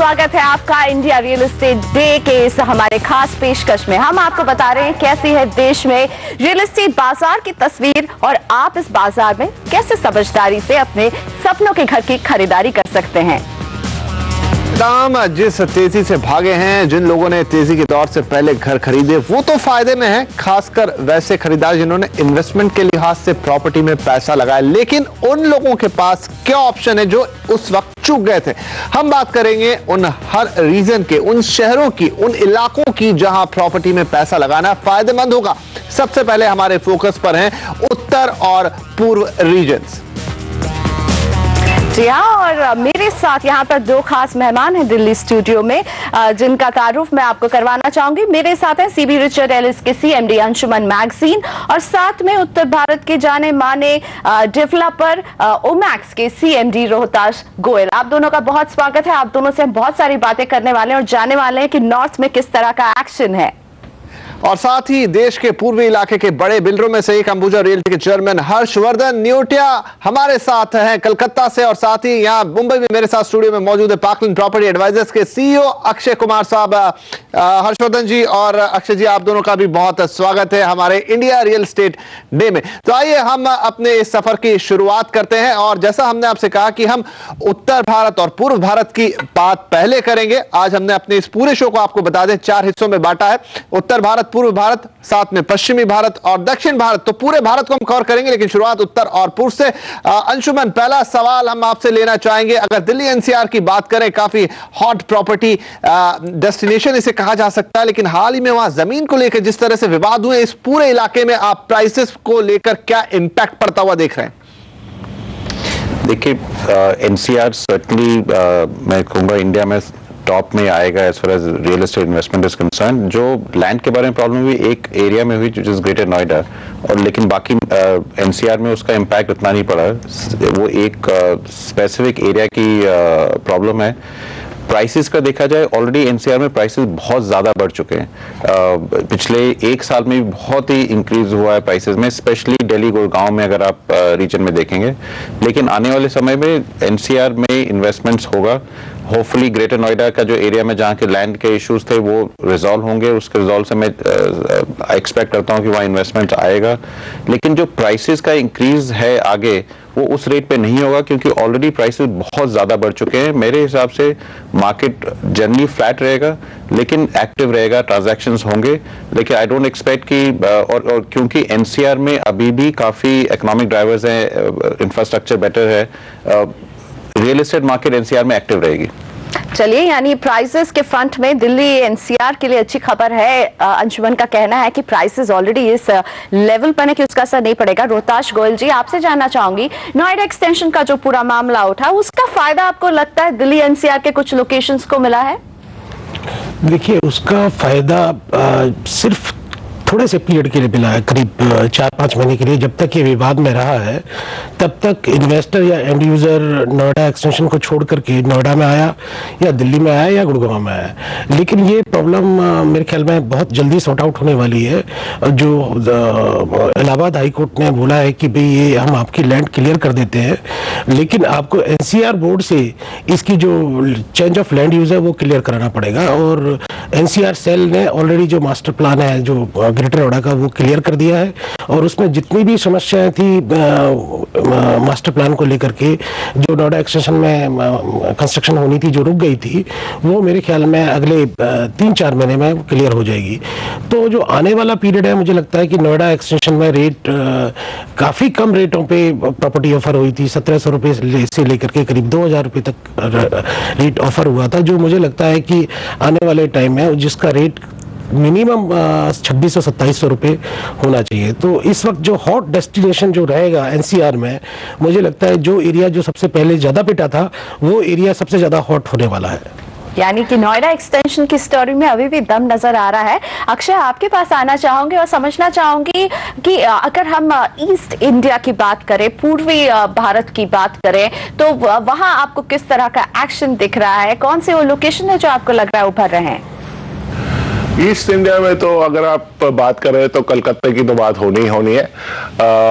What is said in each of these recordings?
स्वागत है आपका इंडिया रियल एस्टेट डे के इस हमारे खास पेशकश में। हम आपको बता रहे हैं कैसी है देश में रियल एस्टेट बाजार की तस्वीर और आप इस बाजार में कैसे समझदारी से अपने सपनों के घर की खरीदारी कर सकते हैं। दाम जिस तेजी से भागे हैं, जिन लोगों ने तेजी के दौर से पहले घर खरीदे वो तो फायदे में हैं, खासकर वैसे खरीदार जिन्होंने इन्वेस्टमेंट के लिहाज से प्रॉपर्टी में पैसा लगाया। लेकिन उन लोगों के पास क्या ऑप्शन है जो उस वक्त चूक गए थे। हम बात करेंगे उन हर रीजन के, उन शहरों की, उन इलाकों की जहां प्रॉपर्टी में पैसा लगाना फायदेमंद होगा। सबसे पहले हमारे फोकस पर हैं उत्तर और पूर्व रीजन्स। जी हाँ, और मेरे साथ यहाँ पर दो खास मेहमान हैं दिल्ली स्टूडियो में, जिनका तारुफ मैं आपको करवाना चाहूंगी। मेरे साथ हैं सीबी रिचर्ड एलिस के सीएमडी अंशुमन मैगजीन और साथ में उत्तर भारत के जाने माने डेवलपर ओमैक्स के सीएमडी रोहताश गोयल। आप दोनों का बहुत स्वागत है। आप दोनों से हम बहुत सारी बातें करने वाले हैं और जानने वाले हैं कि नॉर्थ में किस तरह का एक्शन है। और साथ ही देश के पूर्वी इलाके के बड़े बिल्डरों में से एक अंबुजा रियल्टी के चेयरमैन हर्षवर्धन न्योटिया हमारे साथ हैं कलकत्ता से। और साथ ही यहाँ मुंबई में मेरे साथ स्टूडियो में मौजूद है पाकलिन प्रॉपर्टी एडवाइजर्स के सीईओ अक्षय कुमार साहब। हर्षवर्धन जी और अक्षय जी, आप दोनों का भी बहुत स्वागत है हमारे इंडिया रियल एस्टेट डे में। तो आइए हम अपने इस सफर की शुरुआत करते हैं। और जैसा हमने आपसे कहा कि हम उत्तर भारत और पूर्व भारत की बात पहले करेंगे। आज हमने अपने इस पूरे शो को आपको बता दें 4 हिस्सों में बांटा है, उत्तर भारत, पूर्व भारत, साथ में पश्चिमी भारत और दक्षिण भारत। तो पूरे भारत को हम कवर करेंगे, लेकिन शुरुआत उत्तर और पूर्व से। अंशुमन, पहला सवाल हम आपसे लेना चाहेंगे। अगर दिल्ली एनसीआर की बात करें, काफी हॉट प्रॉपर्टी डेस्टिनेशन इसे कहा जा सकता है, लेकिन हाल ही में वहां जमीन को लेकर जिस तरह से विवाद हुए, इस पूरे इलाके में आप प्राइसेस को लेकर क्या इंपैक्ट पड़ता हुआ देख रहे हैं? देखिए, एनसीआर सर्टनली मैं कहूँगा इंडिया में टॉप में आएगा as far as real estate investment is concern. जो लैंड के बारे में प्रॉब्लम हुई एक एरिया में हुई जो ग्रेटर नोएडा, और लेकिन बाकी एनसीआर में उसका इम्पैक्ट उतना नहीं पड़ा। वो एक स्पेसिफिक एरिया की प्रॉब्लम है। प्राइसेस का देखा जाए, ऑलरेडी एनसीआर में प्राइसेस बहुत ज़्यादा बढ़ चुके हैं। पिछले 1 साल में भी बहुत ही इंक्रीज हुआ है प्राइसेस में, स्पेशली दिल्ली गुड़गांव में अगर आप रीजन में देखेंगे। लेकिन आने वाले समय में एनसीआर में इन्वेस्टमेंट्स होगा। होपफुली ग्रेटर नोएडा का जो एरिया में जहाँ के लैंड के इश्यूज थे वो रिजॉल्व होंगे। उसके रिजॉल्व से मैं एक्सपेक्ट करता हूँ कि वहाँ इन्वेस्टमेंट आएगा। लेकिन जो प्राइसेस का इंक्रीज है आगे, वो उस रेट पे नहीं होगा, क्योंकि ऑलरेडी प्राइसेस बहुत ज़्यादा बढ़ चुके हैं। मेरे हिसाब से मार्केट जनरली फ्लैट रहेगा, लेकिन एक्टिव रहेगा, ट्रांजैक्शंस होंगे। लेकिन आई डोंट एक्सपेक्ट कि और क्योंकि एनसीआर में अभी भी काफ़ी इकोनॉमिक ड्राइवर्स हैं, इंफ्रास्ट्रक्चर बेटर है, रियल एस्टेट मार्केट एनसीआर में एक्टिव रहेगी। चलिए, यानी प्राइसेस के फ्रंट में दिल्ली एनसीआर के लिए अच्छी खबर है। अंशुमन का कहना है कि प्राइसेस ऑलरेडी इस लेवल पर है कि उसका असर नहीं पड़ेगा। रोहताश गोयल जी, आपसे जानना चाहूंगी, नोएडा एक्सटेंशन का जो पूरा मामला उठा, उसका फायदा आपको लगता है दिल्ली एनसीआर के कुछ लोकेशंस को मिला है? देखिए, उसका फायदा सिर्फ थोड़े से पीरियड के लिए मिला है, करीब 4-5 महीने के लिए। जब तक ये विवाद में रहा है तब तक इन्वेस्टर या एंड यूजर नोएडा एक्सटेंशन को छोड़ करके नोएडा में आया या दिल्ली में आया या गुड़गांव में आया। लेकिन ये प्रॉब्लम मेरे ख्याल में बहुत जल्दी सॉर्ट आउट होने वाली है। जो इलाहाबाद हाई कोर्ट ने बोला है कि भाई ये हम आपकी लैंड क्लियर कर देते हैं, लेकिन आपको एनसीआर बोर्ड से इसकी जो चेंज ऑफ लैंड यूज है वो क्लियर कराना पड़ेगा। और एनसीआर सेल ने ऑलरेडी जो मास्टर प्लान है जो ग्रेटर नोएडा का, वो क्लियर कर दिया है। और उसमें जितनी भी समस्याएं थी मास्टर प्लान को लेकर के, जो नोएडा एक्सटेंशन में कंस्ट्रक्शन होनी थी जो रुक गई थी, वो मेरे ख्याल में अगले 3-4 महीने में क्लियर हो जाएगी। तो जो आने वाला पीरियड है, मुझे लगता है कि नोएडा एक्सटेंशन में रेट काफ़ी कम रेटों पे प्रॉपर्टी ऑफर हुई थी। 1700 रुपये से लेकर के करीब 2000 रुपये तक रेट ऑफर हुआ था, जो मुझे लगता है कि आने वाले टाइम में जिसका रेट मिनिमम 2600-2700 रुपये होना चाहिए। तो इस वक्त जो हॉट डेस्टिनेशन जो रहेगा एनसीआर में, मुझे लगता है जो एरिया जो सबसे पहले ज़्यादा पिटा था, वो एरिया सबसे ज़्यादा हॉट होने वाला है। यानी कि नोएडा एक्सटेंशन की स्टोरी में अभी भी दम नजर आ रहा है। अक्षय, आपके पास आना चाहूंगी और समझना चाहूंगी कि अगर हम ईस्ट इंडिया की बात करें, पूर्वी भारत की बात करें, तो वहां आपको किस तरह का एक्शन दिख रहा है? कौन से वो लोकेशन है जो आपको लग रहा है उभर रहे हैं? ईस्ट इंडिया में तो अगर आप बात कर रहे हैं तो कलकत्ता की तो बात होनी ही होनी है।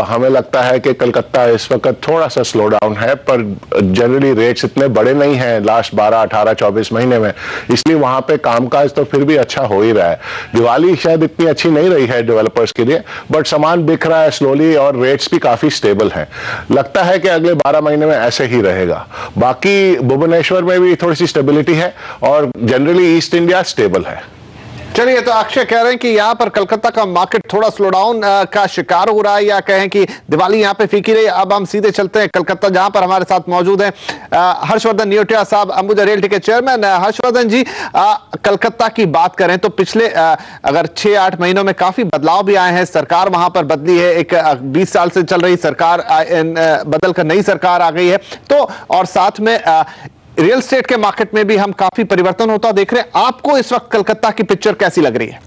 हमें लगता है कि कलकत्ता इस वक्त थोड़ा सा स्लो डाउन है, पर जनरली रेट्स इतने बड़े नहीं हैं लास्ट 12, 18, 24 महीने में, इसलिए वहां पे कामकाज तो फिर भी अच्छा हो ही रहा है। दिवाली शायद इतनी अच्छी नहीं रही है डेवलपर्स के लिए, बट सामान बिक रहा है स्लोली और रेट्स भी काफी स्टेबल हैं। लगता है कि अगले 12 महीने में ऐसे ही रहेगा। बाकी भुवनेश्वर में भी थोड़ी सी स्टेबिलिटी है और जनरली ईस्ट इंडिया स्टेबल है। चलिए, तो अक्षय कह रहे हैं कि यहाँ पर कलकत्ता का मार्केट थोड़ा स्लो डाउन का शिकार हो रहा है, या कहें कि दिवाली यहाँ पे फीकी रही। अब हम सीधे चलते हैं कलकत्ता, जहां पर हमारे साथ मौजूद हैं हर्षवर्धन न्योटिया साहब, अंबुजा रियल्टी के चेयरमैन। हर्षवर्धन जी, कलकत्ता की बात करें तो पिछले अगर 6-8 महीनों में काफी बदलाव भी आए हैं। सरकार वहां पर बदली है, एक 20 साल से चल रही सरकार बदल कर नई सरकार आ गई है, तो और साथ में रियल एस्टेट के मार्केट में भी हम काफी परिवर्तन होता देख रहे हैं। आपको इस वक्त कलकत्ता की पिक्चर कैसी लग रही है?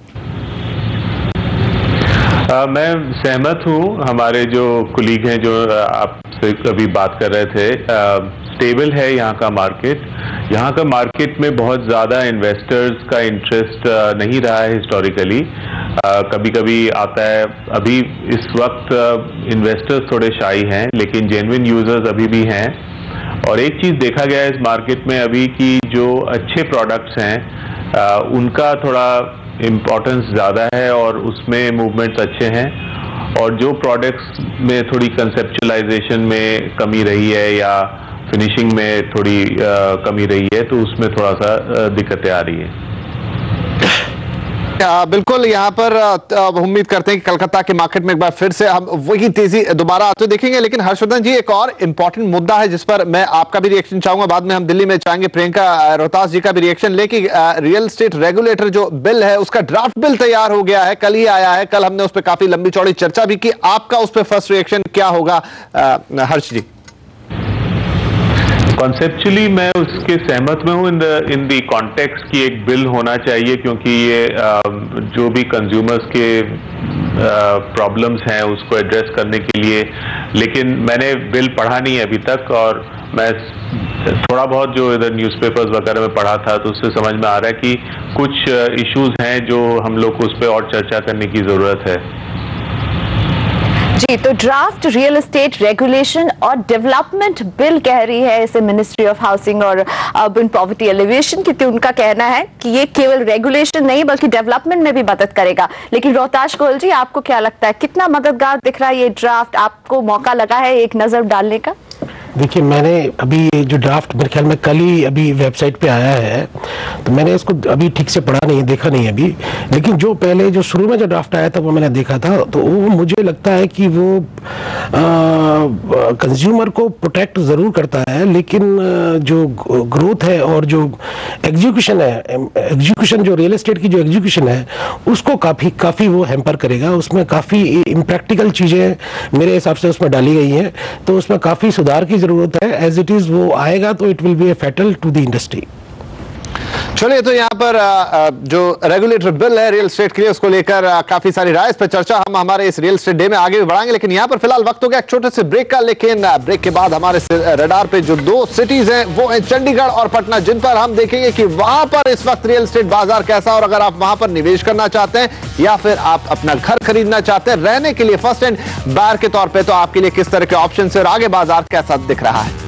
मैं सहमत हूं। हमारे जो कुलीग हैं जो आपसे अभी बात कर रहे थे, स्टेबल है यहाँ का मार्केट। यहाँ का मार्केट में बहुत ज़्यादा इन्वेस्टर्स का इंटरेस्ट नहीं रहा है हिस्टोरिकली। कभी कभी आता है, अभी इस वक्त इन्वेस्टर्स थोड़े शाई हैं, लेकिन जेन्युइन यूजर्स अभी भी हैं। और एक चीज़ देखा गया है इस मार्केट में अभी कि जो अच्छे प्रोडक्ट्स हैं उनका थोड़ा इम्पोर्टेंस ज़्यादा है और उसमें मूवमेंट्स अच्छे हैं। और जो प्रोडक्ट्स में थोड़ी कंसेप्चुअलाइजेशन में कमी रही है या फिनिशिंग में थोड़ी कमी रही है, तो उसमें थोड़ा सा दिक्कतें आ रही है। बिल्कुल, यहाँ पर उम्मीद करते हैं कि कलकत्ता के मार्केट में एक बार फिर से हम वही तेजी दोबारा आते हुए देखेंगे। लेकिन हर्षवर्धन जी, एक और इंपॉर्टेंट मुद्दा है जिस पर मैं आपका भी रिएक्शन चाहूंगा, बाद में हम दिल्ली में चाहेंगे प्रियंका रोहतास जी का भी रिएक्शन लेके। रियल एस्टेट रेगुलेटर जो बिल है उसका ड्राफ्ट बिल तैयार हो गया है, कल ही आया है। कल हमने उस पर काफी लंबी चौड़ी चर्चा भी की। आपका उस पर फर्स्ट रिएक्शन क्या होगा हर्ष जी? कॉन्सेप्चुअली मैं उसके सहमत में हूँ इन द कॉन्टेक्स्ट की एक बिल होना चाहिए, क्योंकि ये जो भी कंज्यूमर्स के प्रॉब्लम्स हैं उसको एड्रेस करने के लिए। लेकिन मैंने बिल पढ़ा नहीं है अभी तक, और मैं थोड़ा बहुत जो इधर न्यूज़पेपर्स वगैरह में पढ़ा था तो उससे समझ में आ रहा है कि कुछ इश्यूज हैं जो हम लोग को उस पर और चर्चा करने की ज़रूरत है। जी, तो ड्राफ्ट रियल एस्टेट रेगुलेशन और डेवलपमेंट बिल कह रही है इसे मिनिस्ट्री ऑफ हाउसिंग और अर्बन पॉवर्टी एलिवेशन, क्योंकि उनका कहना है कि ये केवल रेगुलेशन नहीं बल्कि डेवलपमेंट में भी मदद करेगा। लेकिन रोहताश गोयल जी, आपको क्या लगता है, कितना मददगार दिख रहा है ये ड्राफ्ट? आपको मौका लगा है एक नजर डालने का? देखिए, मैंने अभी जो ड्राफ्ट मेरे ख्याल में कल ही अभी वेबसाइट पे आया है, तो मैंने इसको अभी ठीक से पढ़ा नहीं, देखा नहीं अभी। लेकिन जो पहले जो शुरू में जो ड्राफ्ट आया था वो मैंने देखा था, तो वो मुझे लगता है कि वो कंज्यूमर को प्रोटेक्ट ज़रूर करता है, लेकिन जो ग्रोथ है और जो एग्जीक्यूशन है, एग्जीक्यूशन जो रियल एस्टेट की जो एग्जीक्यूशन है उसको काफ़ी वो हैम्पर करेगा। उसमें काफ़ी इम्प्रैक्टिकल चीज़ें मेरे हिसाब से उसमें डाली गई हैं, तो उसमें काफ़ी सुधार की जरूरत है। एज इट इज वो आएगा तो it will be a fatal to the industry. चलिए, तो यहाँ पर जो रेगुलेटर बिल है रियल एस्टेट के लिए, उसको लेकर काफी सारी राय, इस पर चर्चा हम हमारे इस रियल एस्टेट डे में आगे भी बढ़ाएंगे। लेकिन यहाँ पर फिलहाल वक्त हो गया एक छोटे से ब्रेक का। लेकिन ब्रेक के बाद हमारे रडार पे जो 2 सिटीज हैं वो है चंडीगढ़ और पटना, जिन पर हम देखेंगे कि वहां पर इस वक्त रियल एस्टेट बाजार कैसा, और अगर आप वहां पर निवेश करना चाहते हैं या फिर आप अपना घर खरीदना चाहते हैं रहने के लिए फर्स्ट हैंड बायर के तौर पर, तो आपके लिए किस तरह के ऑप्शन है और आगे बाजार कैसा दिख रहा है।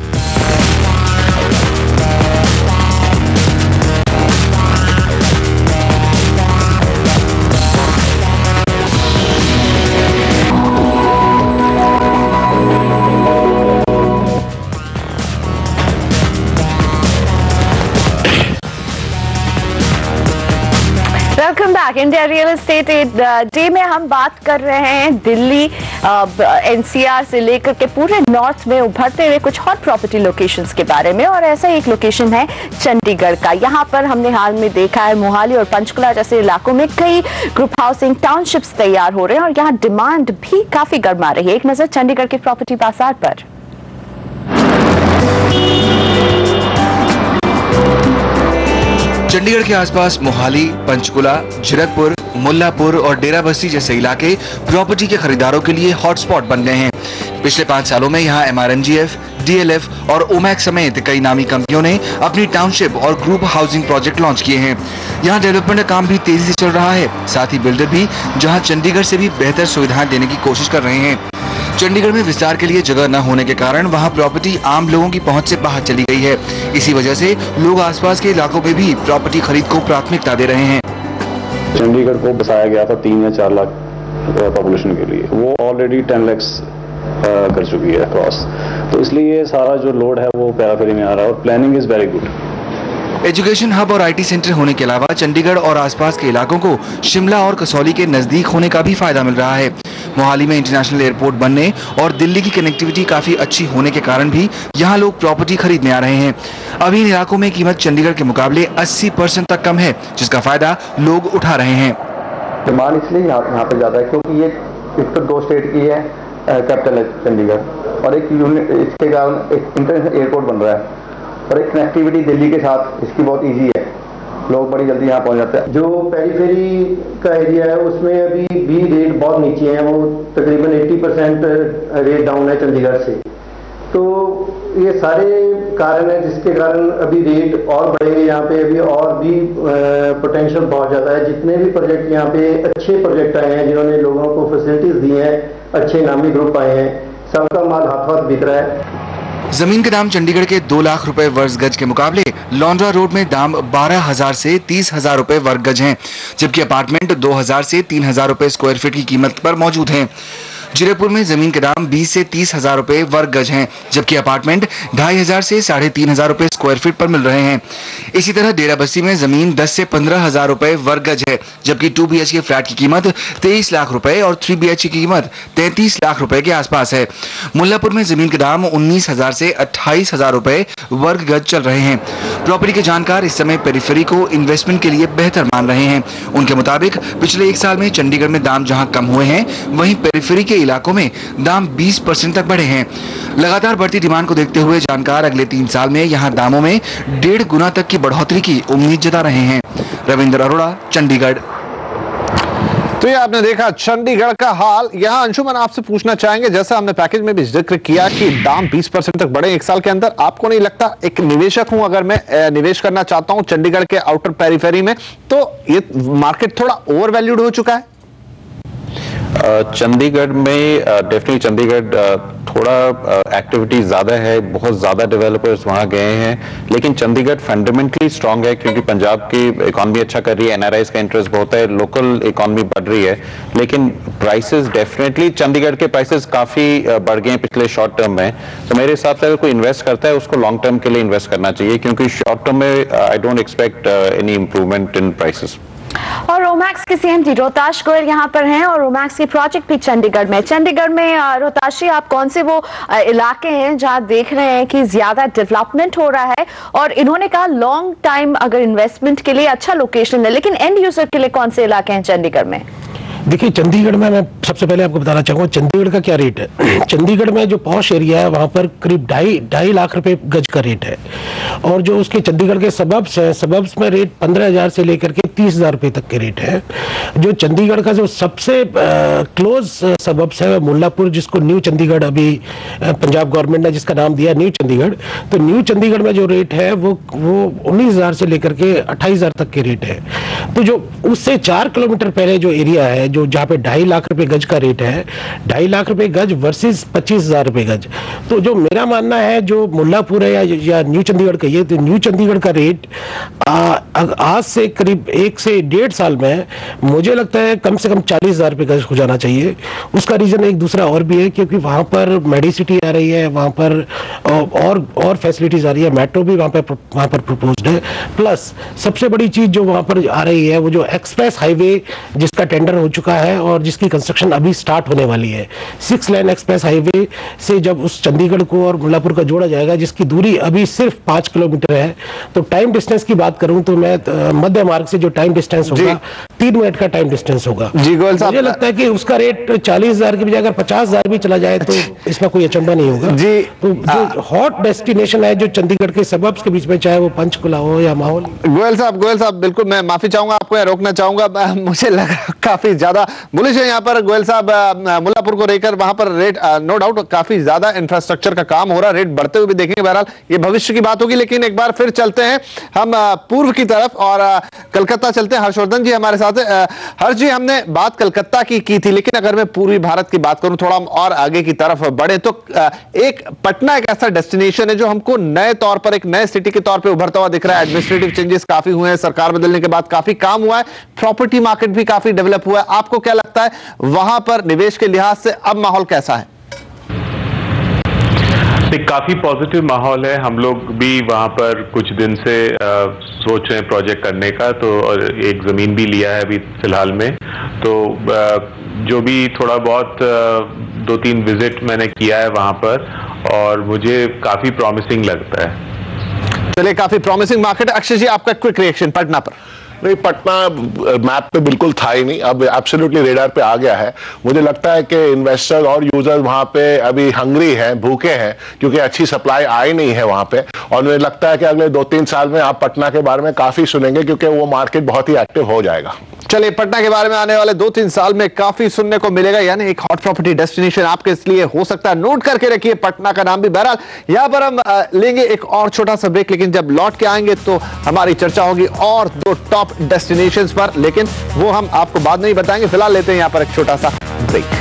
Welcome back. India real estate day में हम बात कर रहे हैं दिल्ली एनसीआर से लेकर के पूरे नॉर्थ में उभरते हुए कुछ हॉट प्रॉपर्टी लोकेशंस के बारे में, और ऐसा एक लोकेशन है चंडीगढ़ का। यहाँ पर हमने हाल में देखा है मोहाली और पंचकुला जैसे इलाकों में कई ग्रुप हाउसिंग टाउनशिप्स तैयार हो रहे हैं और यहाँ डिमांड भी काफी गर्मा रही है। एक नजर चंडीगढ़ के प्रॉपर्टी बाजार पर। चंडीगढ़ के आसपास मोहाली, पंचकुला, जीरकपुर, मुल्लापुर और डेरा बस्सी जैसे इलाके प्रॉपर्टी के खरीदारों के लिए हॉटस्पॉट बन गए हैं। पिछले 5 सालों में यहाँ MRNGF, DLF और ओमैक्स समेत कई नामी कंपनियों ने अपनी टाउनशिप और ग्रुप हाउसिंग प्रोजेक्ट लॉन्च किए हैं। यहाँ डेवलपमेंट का काम भी तेजी से चल रहा है। साथ ही बिल्डर भी जहाँ चंडीगढ़ से भी बेहतर सुविधाएं देने की कोशिश कर रहे हैं। चंडीगढ़ में विस्तार के लिए जगह न होने के कारण वहाँ प्रॉपर्टी आम लोगों की पहुँच से बाहर चली गई है। इसी वजह से लोग आसपास के इलाकों में भी प्रॉपर्टी खरीद को प्राथमिकता दे रहे हैं। चंडीगढ़ को बसाया गया था 3 या 4 लाख पॉपुलेशन के लिए, वो ऑलरेडी 10 लाख कर चुकी है क्रॉस। तो इसलिए ये सारा जो लोड है वो पैराफेरी में आ रहा है और planning is very good. Education hub और IT सेंटर होने के अलावा चंडीगढ़ और आसपास के इलाकों को शिमला और कसौली के नजदीक होने का भी फायदा मिल रहा है। मोहाली में इंटरनेशनल एयरपोर्ट बनने और दिल्ली की कनेक्टिविटी काफी अच्छी होने के कारण भी यहाँ लोग प्रॉपर्टी खरीदने आ रहे हैं। अभी इन इलाकों में कीमत चंडीगढ़ के मुकाबले 80% तक कम है, जिसका फायदा लोग उठा रहे हैं। डिमांड इसलिए यहाँ पे ज्यादा है क्योंकि ये एक तो 2 स्टेट की है कैपिटल है चंडीगढ़, और एक यूनिट इसके कारण एक इंटरनेशनल एयरपोर्ट बन रहा है और एक कनेक्टिविटी दिल्ली के साथ इसकी बहुत इजी है, लोग बड़ी जल्दी यहाँ पहुँच जाते हैं। जो पेरीफेरी का एरिया है उसमें अभी भी रेट बहुत नीचे हैं, वो तकरीबन 80% रेट डाउन है चंडीगढ़ से। तो ये सारे कारण हैं जिसके कारण अभी रेट और बढ़ेंगे यहाँ पे, अभी और भी पोटेंशियल बहुत ज़्यादा है। जितने भी प्रोजेक्ट यहाँ पे अच्छे प्रोजेक्ट आए हैं जिन्होंने लोगों को फैसिलिटीज दी हैं, अच्छे नामी ग्रुप आए हैं, सबका माल हाथ बिक रहा है। जमीन के दाम चंडीगढ़ के 2 लाख रुपए वर्ग गज के मुकाबले लॉन्ड्रा रोड में दाम 12,000 से 30,000 रुपए वर्ग गज हैं, जबकि अपार्टमेंट 2,000 से 3,000 रुपए स्क्वायर फीट की कीमत पर मौजूद हैं। जीरकपुर में जमीन के दाम 20 से 30,000 रुपए वर्ग गज हैं, जबकि अपार्टमेंट 2,500 से 3,500 रुपए स्क्वायर फीट पर मिल रहे हैं। इसी तरह डेराबस्सी में जमीन 10 से 15,000 रुपए वर्ग गज है, जबकि 2 BHK फ्लैट की कीमत 23 लाख रुपए और 3 BHK की कीमत 33 लाख रुपए के आसपास है। मुल्लापुर में जमीन के दाम 19,000 से 28,000 रुपए वर्ग गज चल रहे हैं। प्रॉपर्टी के जानकार इस समय पेरिफेरी को इन्वेस्टमेंट के लिए बेहतर मान रहे हैं। उनके मुताबिक पिछले 1 साल में चंडीगढ़ में दाम जहां कम हुए हैं, वहीं पेरिफेरी के इलाकों में दाम 20% तक बढ़े हैं। लगातार बढ़ती डिमांड को देखते हुए जानकार अगले 3 साल में यहां दामों में 1.5 गुना तक की बढ़ोतरी की उम्मीद जता रहे हैं। रविंद्र अरोड़ा, चंडीगढ़। तो ये आपने देखा चंडीगढ़ का हाल। यहाँ अंशुमन आपसे पूछना चाहेंगे, जैसा हमने पैकेज में भी जिक्र किया कि दाम 20% तक बढ़े 1 साल के अंदर, आपको नहीं लगता, एक निवेशक हूं अगर मैं निवेश करना चाहता हूं चंडीगढ़ के आउटर पेरिफेरी में, तो ये मार्केट थोड़ा ओवर वैल्यूड हो चुका है? चंडीगढ़ में डेफिनेटली चंडीगढ़ थोड़ा एक्टिविटी ज़्यादा है, बहुत ज़्यादा डेवलपर्स वहाँ गए हैं, लेकिन चंडीगढ़ फंडामेंटली स्ट्रांग है क्योंकि पंजाब की इकॉनमी अच्छा कर रही है, NRIs का इंटरेस्ट बहुत है, लोकल इकॉनमी बढ़ रही है। लेकिन प्राइसेस डेफिनेटली चंडीगढ़ के प्राइसेस काफ़ी बढ़ गए हैं पिछले शॉर्ट टर्म में। तो मेरे हिसाब से अगर कोई इन्वेस्ट करता है उसको लॉन्ग टर्म के लिए इन्वेस्ट करना चाहिए, क्योंकि शॉर्ट टर्म में I don't expect any improvement in prices. और रोमैक्स के CMD रोहताश गोयल यहाँ पर हैं और रोमैक्स की प्रोजेक्ट भी चंडीगढ़ में। चंडीगढ़ में रोहताश जी, आप कौन से वो इलाके हैं जहाँ देख रहे हैं कि ज्यादा डेवलपमेंट हो रहा है, और इन्होंने कहा लॉन्ग टाइम अगर इन्वेस्टमेंट के लिए अच्छा लोकेशन है, लेकिन एंड यूजर के लिए कौन से इलाके हैं चंडीगढ़ में? देखिए, चंडीगढ़ में मैं सबसे पहले आपको बताना चाहूँगा चंडीगढ़ का क्या रेट है। चंडीगढ़ में जो पॉश एरिया है वहाँ पर करीब 2.5 लाख रुपए गज का रेट है, और जो उसके चंडीगढ़ के सबब्स हैं, सबब्स में रेट 15,000 से लेकर के 30,000 रुपए तक के रेट है। जो चंडीगढ़ का जो सबसे क्लोज सबब्स है मुल्लापुर, जिसको न्यू चंडीगढ़ अभी पंजाब गवर्नमेंट ने जिसका नाम दिया न्यू चंडीगढ़, तो न्यू चंडीगढ़ में जो रेट है वो 19,000 से लेकर के 28,000 तक के रेट है। तो जो उससे 4 किलोमीटर पहले जो एरिया है, जो जहाँ पे 2.5 लाख रुपए गज का रेट है, 2.5 लाख रुपए गज वर्सेस 25,000 रुपए गज। तो जो मेरा मानना है, जो मुल्लापुर है या न्यू चंडीगढ़ का, ये तो न्यू चंडीगढ़ का रेट आज से करीब 1 से 1.5 साल में मुझे लगता है कम से कम 40,000 रुपए गज हो जाना चाहिए। उसका रीजन एक दूसरा और भी है, क्योंकि वहां पर मेडिसिटी आ रही है, वहां पर और फैसिलिटीज आ रही है, मेट्रो भी वहां पर प्रपोज्ड है। प्लस सबसे बड़ी चीज जो वहां पर आ रही है, वो जो एक्सप्रेस हाईवे जिसका टेंडर हो चुका है और जिसकी कंस्ट्रक्शन अभी स्टार्ट होने वाली है, 6 लेन एक्सप्रेस हाईवे से जब उस चंडीगढ़ को और मुल्लापुर का जोड़ा जाएगा, जिसकी दूरी अभी सिर्फ 5 किलोमीटर है, तो टाइम डिस्टेंस की बात करूं तो मैं मध्य मार्ग से जो टाइम डिस्टेंस होगा 3 मिनट का टाइम डिस्टेंस होगा। जी गोयल साहब, मुझे लगता है कि उसका रेट 40,000 की बजाय अगर 50,000 भी चला जाए तो इसमें कोई अचंभा नहीं होगा जी। तो जो हॉट डेस्टिनेशन है जो चंडीगढ़ के सबब्स के बीच में, चाहे वो पंचकुला हो या माहौल। गोयल साहब बिल्कुल, मैं माफी चाहूंगा, आपको यहाँ रोकना चाहूंगा, मुझे लगा काफी ज्यादा बुलिश है यहाँ पर गोयल साहब मुल्लापुर को लेकर। वहां पर रेट नो डाउट काफी ज्यादा इंफ्रास्ट्रक्चर का काम हो रहा है, रेट बढ़ते हुए भी देखेंगे। बहरहाल ये भविष्य की बात होगी, लेकिन एक बार फिर चलते हैं हम पूर्व की तरफ और कलकत्ता चलते हैं। हर्षवर्धन जी हमारे साथ है। हर्ष जी, हमने बात कलकत्ता की थी, लेकिन अगर मैं पूर्वी भारत की बात करूं, थोड़ा और आगे की तरफ बढ़े तो एक पटना एक ऐसा डेस्टिनेशन है जो हमको नए तौर पर एक नए सिटी के तौर पर उभरता हुआ दिख रहा है। एडमिनिस्ट्रेटिव चेंजेस काफी हुए हैं, सरकार बदलने के बाद काफी काम हुआ है, प्रॉपर्टी मार्केट भी काफी डेवलप हुआ है। आपको क्या लगता है वहां पर निवेश के लिहाज से अब माहौल कैसा है? काफी पॉजिटिव माहौल है। हम लोग भी वहां पर कुछ दिन से सोच रहे हैं प्रोजेक्ट करने का, तो और एक जमीन भी लिया है अभी फिलहाल में। तो जो भी थोड़ा बहुत 2-3 विजिट मैंने किया है वहां पर, और मुझे काफी प्रॉमिसिंग लगता है। चलिए, काफी प्रॉमिसिंग मार्केट। अक्षय जी, आपका क्विक रिएक्शन पटना पर। नहीं, पटना मैप पे बिल्कुल था ही नहीं, अब एब्सोल्युटली रेडार पे आ गया है। मुझे लगता है कि इन्वेस्टर और यूजर्स वहां पे अभी हंग्री हैं, भूखे हैं, क्योंकि अच्छी सप्लाई आई नहीं है वहां पे। और मुझे लगता है कि अगले 2-3 साल में आप पटना के बारे में काफी सुनेंगे, क्योंकि वो मार्केट बहुत ही एक्टिव हो जाएगा। चलिए, पटना के बारे में आने वाले 2-3 साल में काफी सुनने को मिलेगा, यानी एक हॉट प्रॉपर्टी डेस्टिनेशन आपके इसलिए हो सकता है। नोट करके रखिए पटना का नाम भी। बहरहाल यहां पर हम लेंगे एक और छोटा सा ब्रेक, लेकिन जब लौट के आएंगे तो हमारी चर्चा होगी और 2 टॉप डेस्टिनेशंस पर, लेकिन वो हम आपको बाद में ही बताएंगे। फिलहाल लेते हैं यहां पर एक छोटा सा ब्रेक।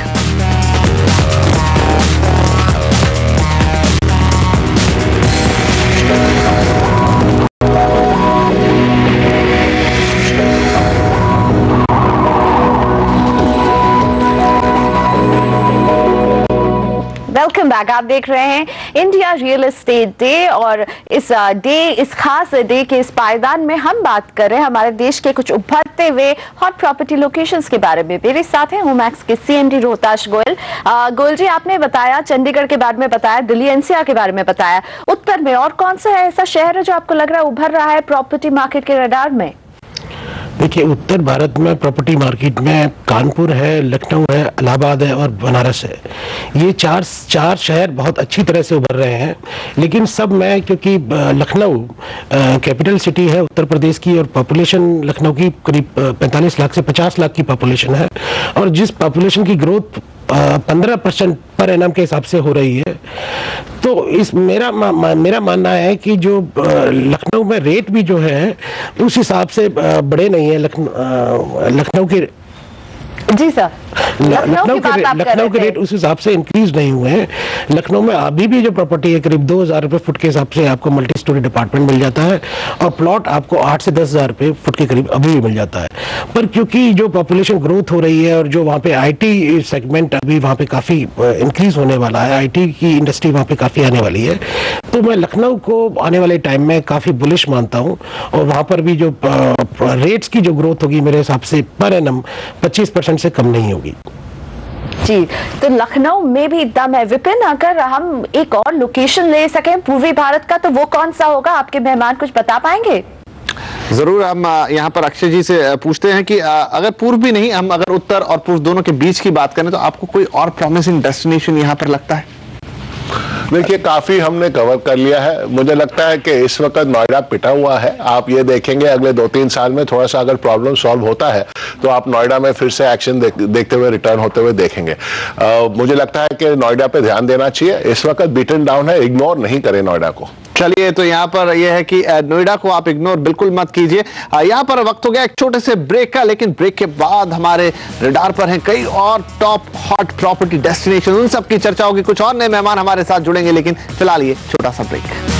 Welcome back. आप देख रहे हैं इंडिया रियल एस्टेट डे, और इस खास डे के इस पायदान में हम बात कर रहे हैं हमारे देश के कुछ उभरते हुए हॉट प्रॉपर्टी लोकेशंस के बारे में। मेरे साथ हैं होमैक्स के सीएमडी रोहताश गोयल। गोयल जी, आपने बताया चंडीगढ़ के बारे में बताया, दिल्ली एनसीआर के बारे में बताया, उत्तर में और कौन सा है ऐसा शहर है जो आपको लग रहा है उभर रहा है प्रॉपर्टी मार्केट के रडार में? देखिए, उत्तर भारत में प्रॉपर्टी मार्केट में कानपुर है, लखनऊ है, इलाहाबाद है और बनारस है। ये चार शहर बहुत अच्छी तरह से उभर रहे हैं। लेकिन सब में, क्योंकि लखनऊ कैपिटल सिटी है उत्तर प्रदेश की, और पॉपुलेशन लखनऊ की करीब 45 लाख से 50 लाख की पॉपुलेशन है, और जिस पॉपुलेशन की ग्रोथ 15% पर एनम के हिसाब से हो रही है, तो इस मेरा मानना है कि जो लखनऊ में रेट भी जो है उस हिसाब से बड़े नहीं है। लखनऊ के जी सर, लखनऊ के रेट उस हिसाब से इंक्रीज नहीं हुए हैं। लखनऊ में अभी भी जो प्रॉपर्टी है करीब 2,000 रुपए फुट के हिसाब से आपको मल्टी स्टोरी डिपार्टमेंट मिल जाता है, और प्लॉट आपको 8 से 10,000 रुपए फुट के करीब अभी भी मिल जाता है। पर क्योंकि जो पॉपुलेशन ग्रोथ हो रही है और जो वहाँ पे आईटी सेगमेंट अभी वहाँ पे काफी इंक्रीज होने वाला है, आईटी की इंडस्ट्री वहाँ पे काफी आने वाली है, तो मैं लखनऊ को आने वाले टाइम में काफी बुलिश मानता हूँ। और वहाँ पर भी जो रेट्स की जो ग्रोथ होगी मेरे हिसाब से पर एनम 25% से कम नहीं होगी। जी, तो लखनऊ में भी दम है। विपिन, अगर हम एक और लोकेशन ले सकें पूर्वी भारत का, तो वो कौन सा होगा? आपके मेहमान कुछ बता पाएंगे? जरूर, हम यहाँ पर अक्षय जी से पूछते हैं कि अगर पूर्व भी नहीं, हम अगर उत्तर और पूर्व दोनों के बीच की बात करें, तो आपको कोई और प्रॉमिसिंग डेस्टिनेशन यहाँ पर लगता है? देखिए, काफी हमने कवर कर लिया है। मुझे लगता है कि इस वक्त नोएडा पिटा हुआ है। आप ये देखेंगे अगले 2-3 साल में थोड़ा सा अगर प्रॉब्लम सॉल्व होता है तो आप नोएडा में फिर से एक्शन देखते हुए रिटर्न होते हुए देखेंगे। मुझे लगता है कि नोएडा पे ध्यान देना चाहिए। इस वक्त बीटन डाउन है, इग्नोर नहीं करें नोएडा को। चलिए, तो यहाँ पर यह है कि नोएडा को आप इग्नोर बिल्कुल मत कीजिए। यहाँ पर वक्त हो गया एक छोटे से ब्रेक का, लेकिन ब्रेक के बाद हमारे रडार पर हैं कई और टॉप हॉट प्रॉपर्टी डेस्टिनेशन, उन सब की चर्चा होगी। कुछ और नए मेहमान हमारे साथ जुड़ेंगे, लेकिन फिलहाल ये छोटा सा ब्रेक।